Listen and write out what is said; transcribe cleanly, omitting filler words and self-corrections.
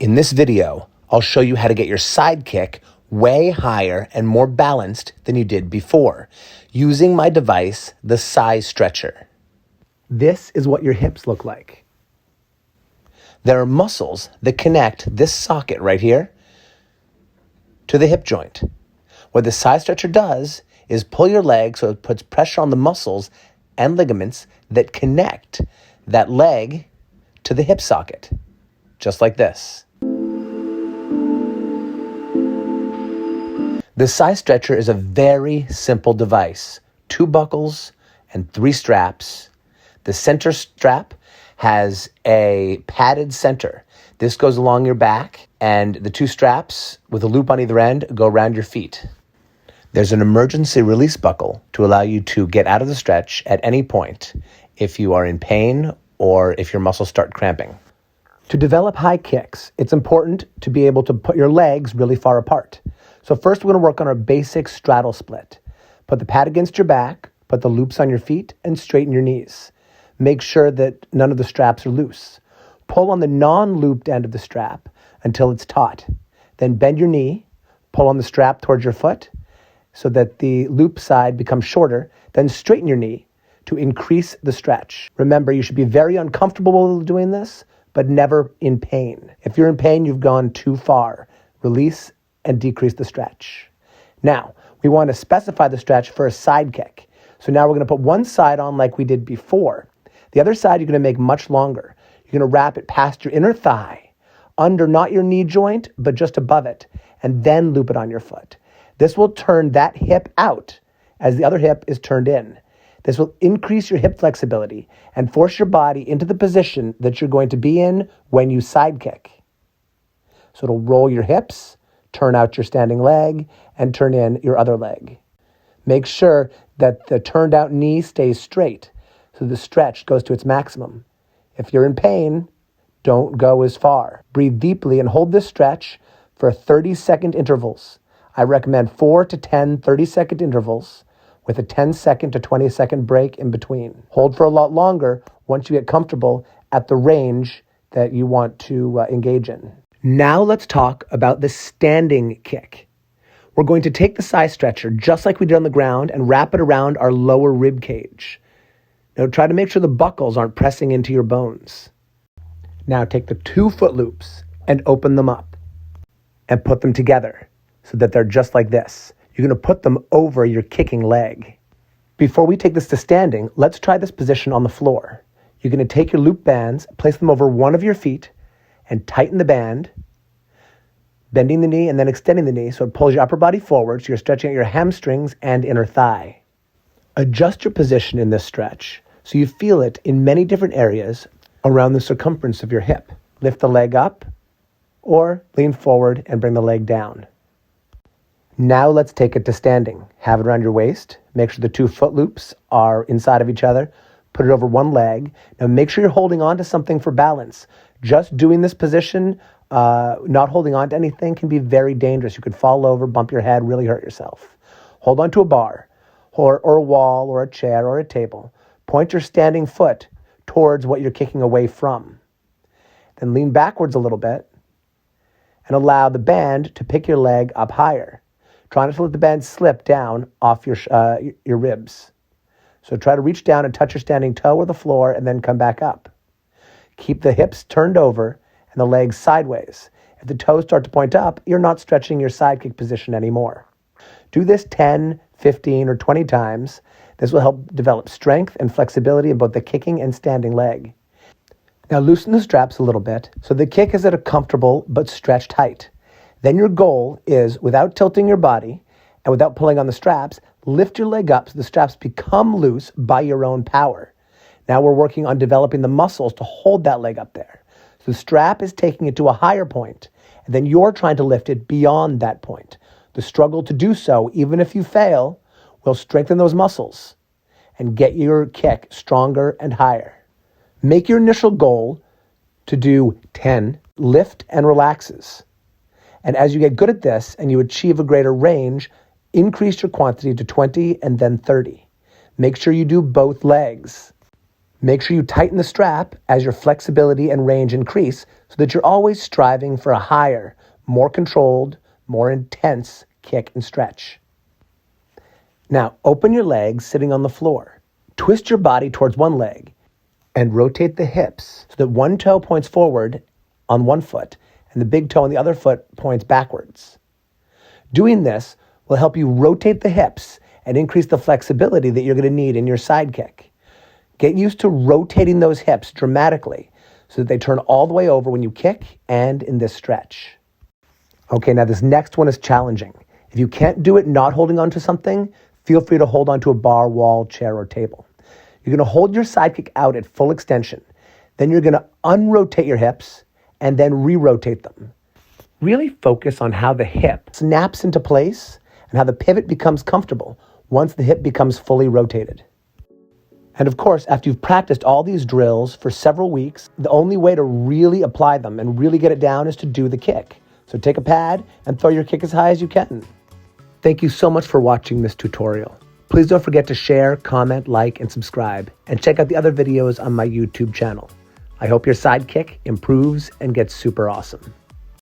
In this video, I'll show you how to get your side kick way higher and more balanced than you did before, using my device, the SiStretcher. This is what your hips look like. There are muscles that connect this socket right here to the hip joint. What the SiStretcher does is pull your leg so it puts pressure on the muscles and ligaments that connect that leg to the hip socket, just like this. The SiStretcher is a very simple device. 2 buckles and 3 straps. The center strap has a padded center. This goes along your back, and the 2 straps with a loop on either end go around your feet. There's an emergency release buckle to allow you to get out of the stretch at any point if you are in pain or if your muscles start cramping. To develop high kicks, it's important to be able to put your legs really far apart. So first we're going to work on our basic straddle split. Put the pad against your back, put the loops on your feet, and straighten your knees. Make sure that none of the straps are loose. Pull on the non-looped end of the strap until it's taut. Then bend your knee, pull on the strap towards your foot so that the loop side becomes shorter. Then straighten your knee to increase the stretch. Remember, you should be very uncomfortable doing this, but never in pain. If you're in pain, you've gone too far. Release and decrease the stretch. Now, we want to specify the stretch for a side kick. So now we're going to put one side on like we did before. The other side you're going to make much longer. You're going to wrap it past your inner thigh, under not your knee joint, but just above it, and then loop it on your foot. This will turn that hip out as the other hip is turned in. This will increase your hip flexibility and force your body into the position that you're going to be in when you side kick. So it'll roll your hips, turn out your standing leg, and turn in your other leg. Make sure that the turned out knee stays straight so the stretch goes to its maximum. If you're in pain, don't go as far. Breathe deeply and hold this stretch for 30-second intervals. I recommend 4 to 10 30-second intervals with a 10-second to 20-second break in between. Hold for a lot longer once you get comfortable at the range that you want to engage in. Now let's talk about the standing kick. We're going to take the SiStretcher just like we did on the ground and wrap it around our lower rib cage. Now try to make sure the buckles aren't pressing into your bones. Now take the 2 foot loops and open them up and put them together so that they're just like this. You're going to put them over your kicking leg. Before we take this to standing, let's try this position on the floor. You're going to take your loop bands, place them over one of your feet, and tighten the band, bending the knee and then extending the knee so it pulls your upper body forward so you're stretching out your hamstrings and inner thigh. Adjust your position in this stretch so you feel it in many different areas around the circumference of your hip. Lift the leg up or lean forward and bring the leg down. Now let's take it to standing. Have it around your waist. Make sure the 2 foot loops are inside of each other. Put it over one leg. Now make sure you're holding on to something for balance. Just doing this position, not holding on to anything can be very dangerous. You could fall over, bump your head, really hurt yourself. Hold on to a bar or a wall or a chair or a table. Point your standing foot towards what you're kicking away from. Then lean backwards a little bit and allow the band to pick your leg up higher. Try not to let the band slip down off your ribs. So try to reach down and touch your standing toe or the floor and then come back up. Keep the hips turned over and the legs sideways. If the toes start to point up, you're not stretching your side kick position anymore. Do this 10, 15, or 20 times. This will help develop strength and flexibility in both the kicking and standing leg. Now loosen the straps a little bit so the kick is at a comfortable but stretched height. Then your goal is, without tilting your body and without pulling on the straps, lift your leg up so the straps become loose by your own power. Now we're working on developing the muscles to hold that leg up there. So the strap is taking it to a higher point, and then you're trying to lift it beyond that point. The struggle to do so, even if you fail, will strengthen those muscles and get your kick stronger and higher. Make your initial goal to do 10 lift and relaxes. And as you get good at this and you achieve a greater range, increase your quantity to 20 and then 30. Make sure you do both legs. Make sure you tighten the strap as your flexibility and range increase so that you're always striving for a higher, more controlled, more intense kick and stretch. Now, open your legs sitting on the floor. Twist your body towards one leg and rotate the hips so that one toe points forward on one foot and the big toe on the other foot points backwards. Doing this will help you rotate the hips and increase the flexibility that you're going to need in your side kick. Get used to rotating those hips dramatically so that they turn all the way over when you kick and in this stretch. Okay, now this next one is challenging. If you can't do it not holding onto something, feel free to hold onto a bar, wall, chair, or table. You're going to hold your side kick out at full extension. Then you're going to unrotate your hips and then re-rotate them. Really focus on how the hip snaps into place and how the pivot becomes comfortable once the hip becomes fully rotated. And of course, after you've practiced all these drills for several weeks, the only way to really apply them and really get it down is to do the kick. So take a pad and throw your kick as high as you can. Thank you so much for watching this tutorial. Please don't forget to share, comment, like, and subscribe, and check out the other videos on my YouTube channel. I hope your side kick improves and gets super awesome.